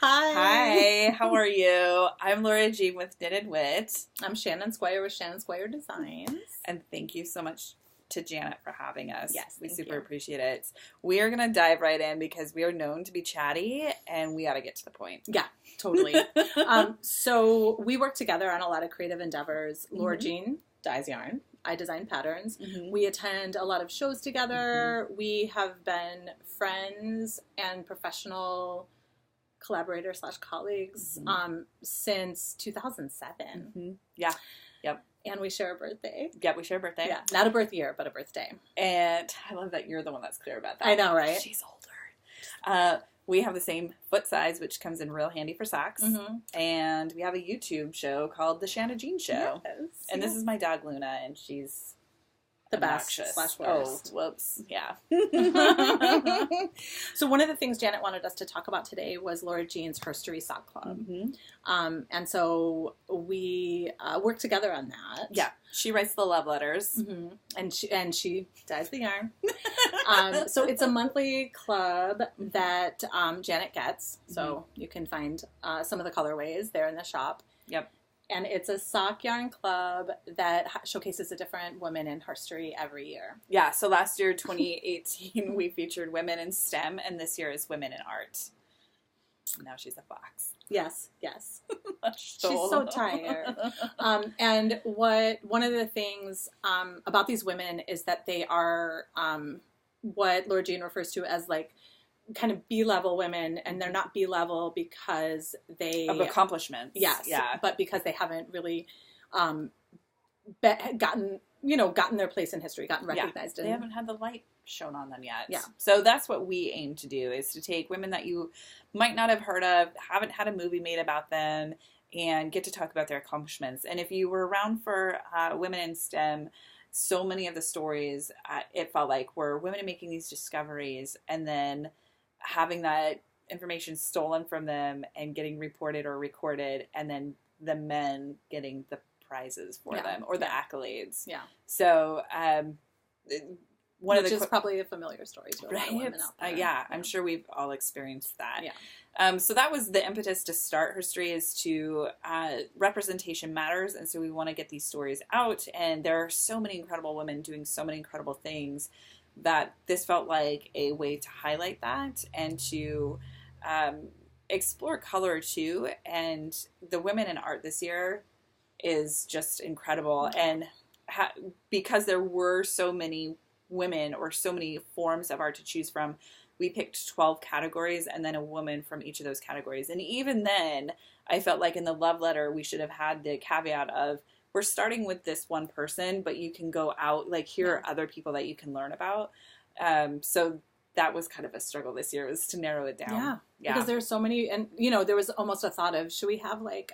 Hi, how are you? I'm Lorajean with Knitted Wit. I'm Shannon Squire with Shannon Squire Designs. And thank you so much to Janet for having us. Yes, we super you. appreciate it. We are going to dive right in because we are known to be chatty and we got to get to the point. Yeah, totally. So we work together on a lot of creative endeavors. Lorajean dyes yarn. I design patterns. We attend a lot of shows together. We have been friends and professional collaborators / colleagues since 2007. Yeah. Yep. And we share a birthday. Yeah, we share a birthday. Yeah, not a birth year, but a birthday. And I love that you're the one that's clear about that. I know, right? She's older. We have the same foot size, which comes in real handy for socks. And we have a YouTube show called The Lorajean Show. Yes, and this is my dog, Luna, and she's the best / worst. Oh, whoops. Yeah. So one of the things Janet wanted us to talk about today was Lorajean's Herstory Sock Club. And so we work together on that. Yeah. She writes the love letters. And she dyes the yarn. So it's a monthly club that Janet gets. So you can find some of the colorways there in the shop. Yep. And it's a sock yarn club that showcases a different woman in herstory every year. Yeah, so last year, 2018, we featured women in STEM, and this year is women in art. Now she's a fox. Yes. She's so tired. And one of the things about these women is that they are what Lorajean refers to as like kind of B-level women, and they're not B-level because they of accomplishments. Yes, yeah, but because they haven't really gotten their place in history, gotten recognized. They haven't had the light shown on them yet. Yeah. So that's what we aim to do, is to take women that you might not have heard of, haven't had a movie made about them, and get to talk about their accomplishments. And if you were around for Women in STEM, so many of the stories, it felt like, were women making these discoveries and then having that information stolen from them and getting reported or recorded, and then the men getting the prizes for them or the accolades. Yeah. So, which is probably a familiar story to a lot of women out there. I'm sure we've all experienced that. Yeah. So that was the impetus to start Herstory, is to representation matters, and so we want to get these stories out. And there are so many incredible women doing so many incredible things that this felt like a way to highlight that and to explore color too. And the women in art this year is just incredible. And because there were so many women or so many forms of art to choose from, we picked 12 categories and then a woman from each of those categories. And even then, I felt like in the love letter, we should have had the caveat of, we're starting with this one person, but you can go out, like, here are other people that you can learn about. So that was kind of a struggle this year, was to narrow it down. Yeah. Because there's so many, and, there was almost a thought of, should we have, like,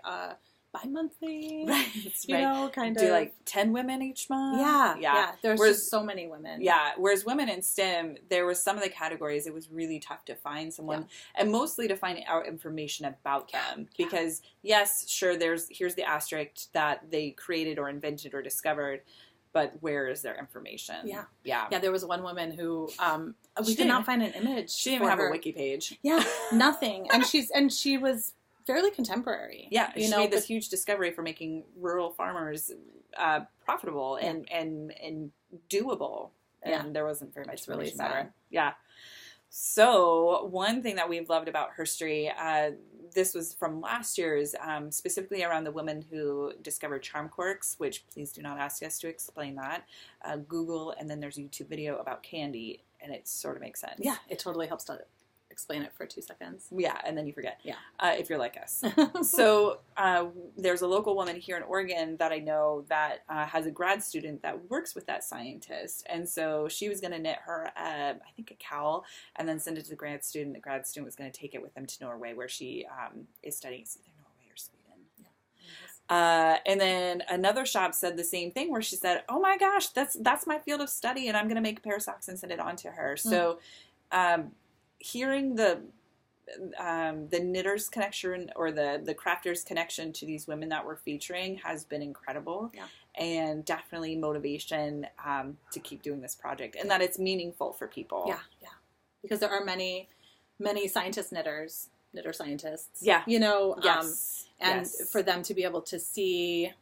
bi-monthly? Right. Kind of. Do, like, 10 women each month? Yeah. There's just so many women. Yeah. Whereas women in STEM, there was some of the categories, it was really tough to find someone, and mostly to find out information about them. Because, yes, sure, here's the asterisk that they created or invented or discovered, but where is their information? Yeah. There was one woman who we could not find an image. She didn't even have a wiki page. Yeah, nothing. And she was fairly contemporary. Yeah, she made this huge discovery for making rural farmers profitable and doable. And there wasn't very much really about sad. her. Yeah. So one thing that we've loved about Herstory, this was from last year's, specifically around the women who discovered charm quirks, which please do not ask us to explain that. Google, and then there's a YouTube video about candy, and it sort of makes sense. Yeah, it totally helps to explain it for 2 seconds. Yeah, and then you forget. Yeah. If you're like us. So there's a local woman here in Oregon that I know that has a grad student that works with that scientist. And so she was going to knit her, I think, a cowl, and then send it to the grad student. The grad student was going to take it with them to Norway, where she is studying either Norway or Sweden. Yeah. And then another shop said the same thing, where she said, oh my gosh, that's my field of study, and I'm going to make a pair of socks and send it on to her. So hearing the knitters connection or the crafters connection to these women that we're featuring has been incredible, and definitely motivation to keep doing this project, and that it's meaningful for people. Yeah, because there are many scientist knitters knitter scientists. Yeah. You know, Yes. and for them to be able to see,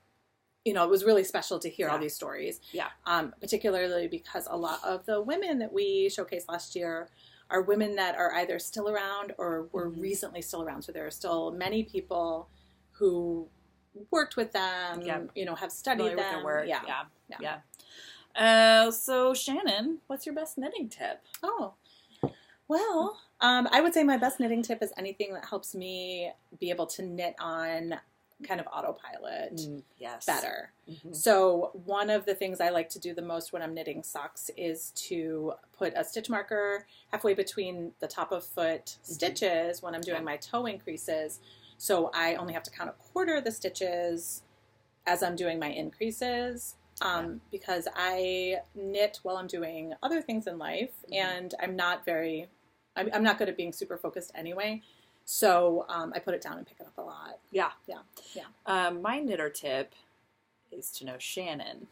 you know, it was really special to hear all these stories. Yeah. Particularly because a lot of the women that we showcased last year are women that are either still around or were recently still around. So there are still many people who worked with them, you know, have studied Familiar them. With their work. Yeah. So Shannon, what's your best knitting tip? Oh, well, I would say my best knitting tip is anything that helps me be able to knit on kind of autopilot better. So one of the things I like to do the most when I'm knitting socks is to put a stitch marker halfway between the top of foot stitches when I'm doing my toe increases. So I only have to count a quarter of the stitches as I'm doing my increases. Because I knit while I'm doing other things in life, and I'm not good at being super focused anyway. So I put it down and pick it up a lot. Yeah. My knitter tip is to know Shannon,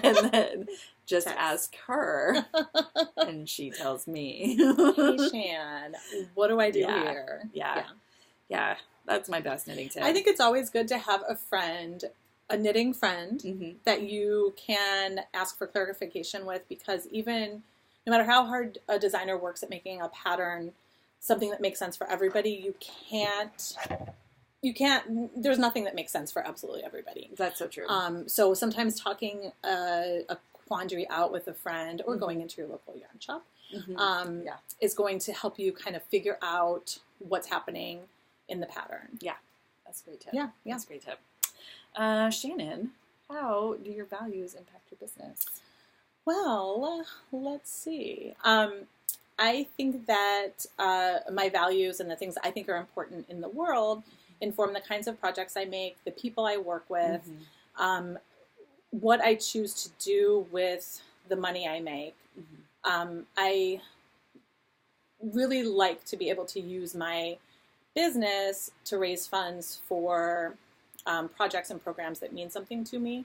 and then just ask her, and she tells me. Hey, Shan, what do I do here? Yeah. That's my best knitting tip. I think it's always good to have a knitting friend that you can ask for clarification with, because even no matter how hard a designer works at making a pattern something that makes sense for everybody, you can't, there's nothing that makes sense for absolutely everybody. That's so true. So sometimes talking a quandary out with a friend or going into your local yarn shop is going to help you kind of figure out what's happening in the pattern. Yeah, that's a great tip. Yeah. That's a great tip. Shannon, how do your values impact your business? Well, let's see. I think that my values and the things I think are important in the world inform the kinds of projects I make, the people I work with, what I choose to do with the money I make. I really like to be able to use my business to raise funds for projects and programs that mean something to me.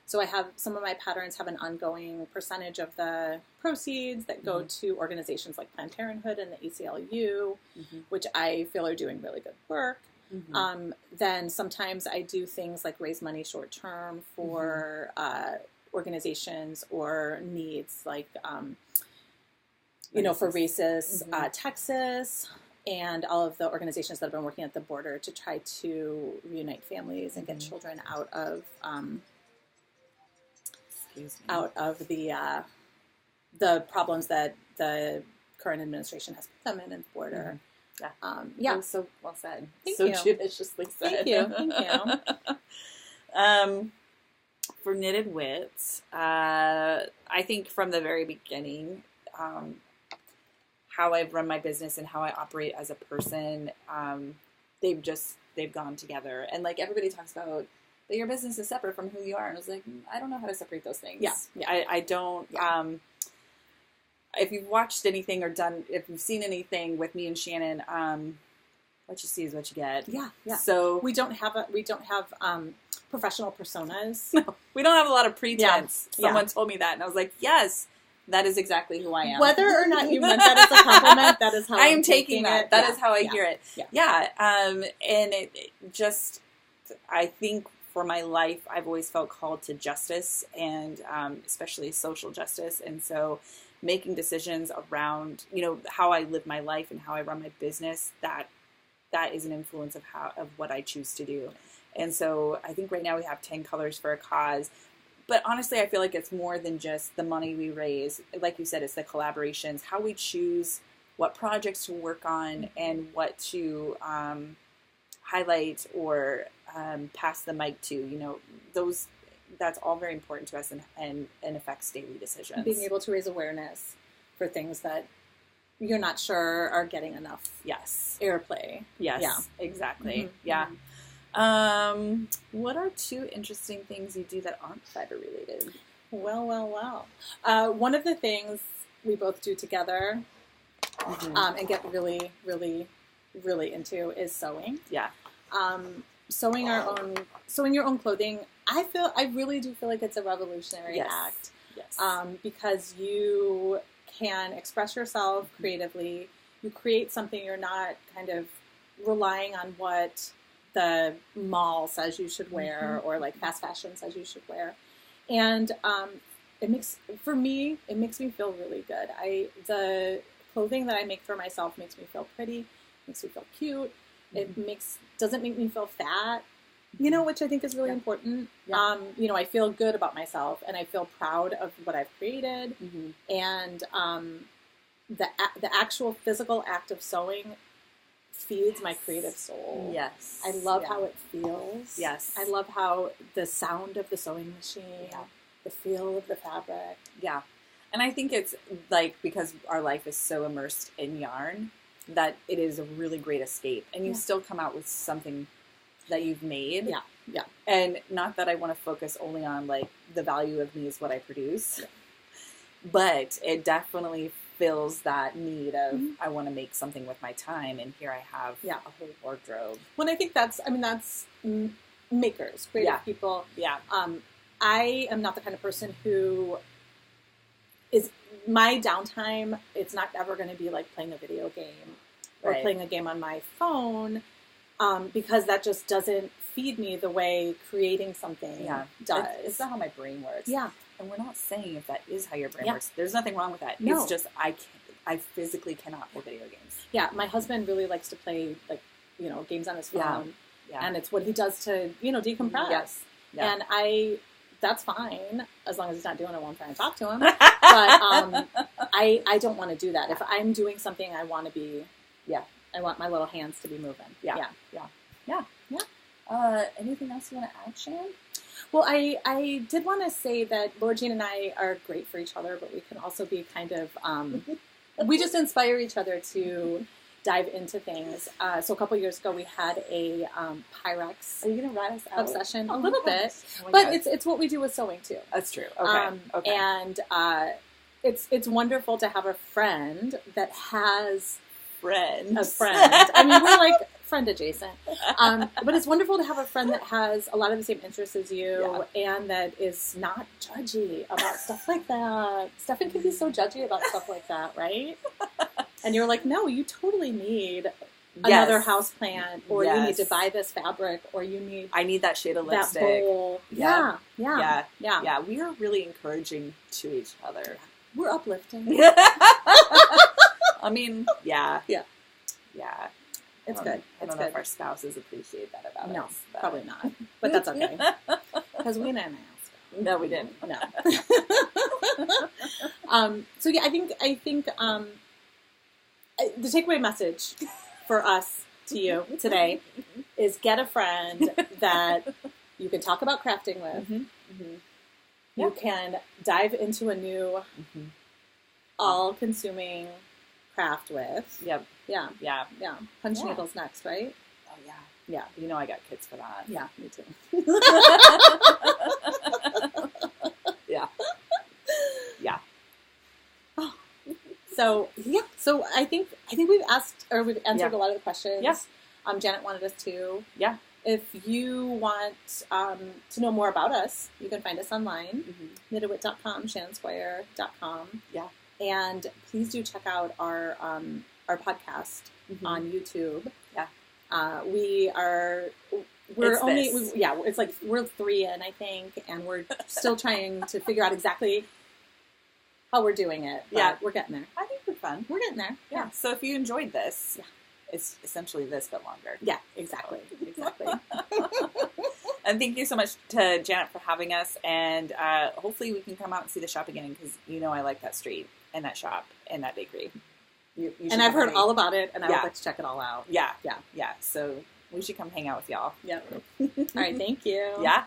So I have some of my patterns have an ongoing percentage of the proceeds that go to organizations like Planned Parenthood and the ACLU, which I feel are doing really good work. Then sometimes I do things like raise money short term for organizations or needs, like you know, for Racist Texas, and all of the organizations that have been working at the border to try to reunite families and get children out of the problems that the current administration has put them in the border. Yeah. So well said. Thank so you. Judiciously said. Thank you. For Knitted Wits, I think from the very beginning, how I've run my business and how I operate as a person, they've gone together. And like everybody talks about that your business is separate from who you are. And I was like, I don't know how to separate those things. I don't, if you've watched anything or if you've seen anything with me and Shannon, what you see is what you get. Yeah. So we don't have professional personas. No, we don't have a lot of pretense. Someone told me that and I was like, yes. That is exactly who I am. Whether or not you meant that as a compliment, that is how I am taking that. That is how I hear it. And it just, I think for my life, I've always felt called to justice and especially social justice. And so making decisions around, you know, how I live my life and how I run my business, that is an influence of what I choose to do. And so I think right now we have 10 colors for a cause. But honestly, I feel like it's more than just the money we raise. Like you said, it's the collaborations, how we choose what projects to work on and what to highlight or pass the mic to. You know, that's all very important to us and affects daily decisions. Being able to raise awareness for things that you're not sure are getting enough airplay. Yes, exactly. What are 2 interesting things you do that aren't fiber related? Well. One of the things we both do together and get really, really, really into is sewing. Yeah. Sewing your own clothing. I really do feel like it's a revolutionary act. Yes. Because you can express yourself creatively. you create something, you're not kind of relying on what the mall says you should wear or like fast fashion says you should wear. And it makes me feel really good. The clothing that I make for myself makes me feel pretty, makes me feel cute. It doesn't make me feel fat, which I think is really important. Yeah. I feel good about myself and I feel proud of what I've created. And the actual physical act of sewing feeds my creative soul. Yes. I love how it feels. Yes. I love how the sound of the sewing machine, the feel of the fabric. Yeah. And I think it's like, because our life is so immersed in yarn, that it is a really great escape. And you still come out with something that you've made. Yeah. Yeah. And not that I want to focus only on like the value of me is what I produce, but it definitely fills that need of I want to make something with my time, and here I have a whole wardrobe. Well, I think that's makers, creative people. Yeah. I am not the kind of person who is my downtime. It's not ever going to be like playing a video game or playing a game on my phone, because that just doesn't feed me the way creating something does. It's not how my brain works. Yeah. And we're not saying if that is how your brain works. There's nothing wrong with that. No. It's just I physically cannot play video games. Yeah, my husband really likes to play games on his phone. Yeah. And it's what he does to, decompress. Yes. Yeah. And that's fine as long as he's not doing it while I'm trying to talk to him. But I don't want to do that. If I'm doing something, I want to be I want my little hands to be moving. Yeah. Anything else you want to add, Shan? Well, I did want to say that Lorajean and I are great for each other, but we can also be kind of, we just inspire each other to dive into things. So a couple years ago, we had a Pyrex Are you going to rat us out? obsession, a little bit, Oh but it's what we do with sewing too. That's true. Okay. Okay. And it's wonderful to have a friend that has a friend. I mean, we're like friend adjacent. But it's wonderful to have a friend that has a lot of the same interests as you and that is not judgy about stuff like that. Stefan can be so judgy about stuff like that, right? And you're like, no, you totally need another house plant, or you need to buy this fabric, or I need that shade of lipstick. That bowl. Yeah. We are really encouraging to each other. We're uplifting. I mean, yeah. It's good. I don't know if our spouses appreciate that about us. No, probably not. But that's okay. Because we didn't ask. No, we didn't. No. So yeah, I think the takeaway message for us to you today is get a friend that you can talk about crafting with. You can dive into a new, all-consuming craft with. Yep. Yeah. Punch needles next, right? Oh, yeah. Yeah. You know I got kids for that. Yeah, me too. Yeah. Oh. So I think we've answered a lot of the questions. Yeah. Janet wanted us to. Yeah. If you want to know more about us, you can find us online, knitawit.com, shannonsquire.com. Yeah. And please do check out our podcast on YouTube. Yeah. It's like we're 3 in, I think, and we're still trying to figure out exactly how we're doing it. But we're getting there. I think we're fun. We're getting there. Yeah. So if you enjoyed this, it's essentially this, but longer. Yeah, exactly. And thank you so much to Janet for having us. And hopefully we can come out and see the shop again, because I like that street and that shop and that bakery. You and I've heard all about it, and I would like to check it all out. Yeah. So we should come hang out with y'all. Yep. All right. Thank you. Yeah.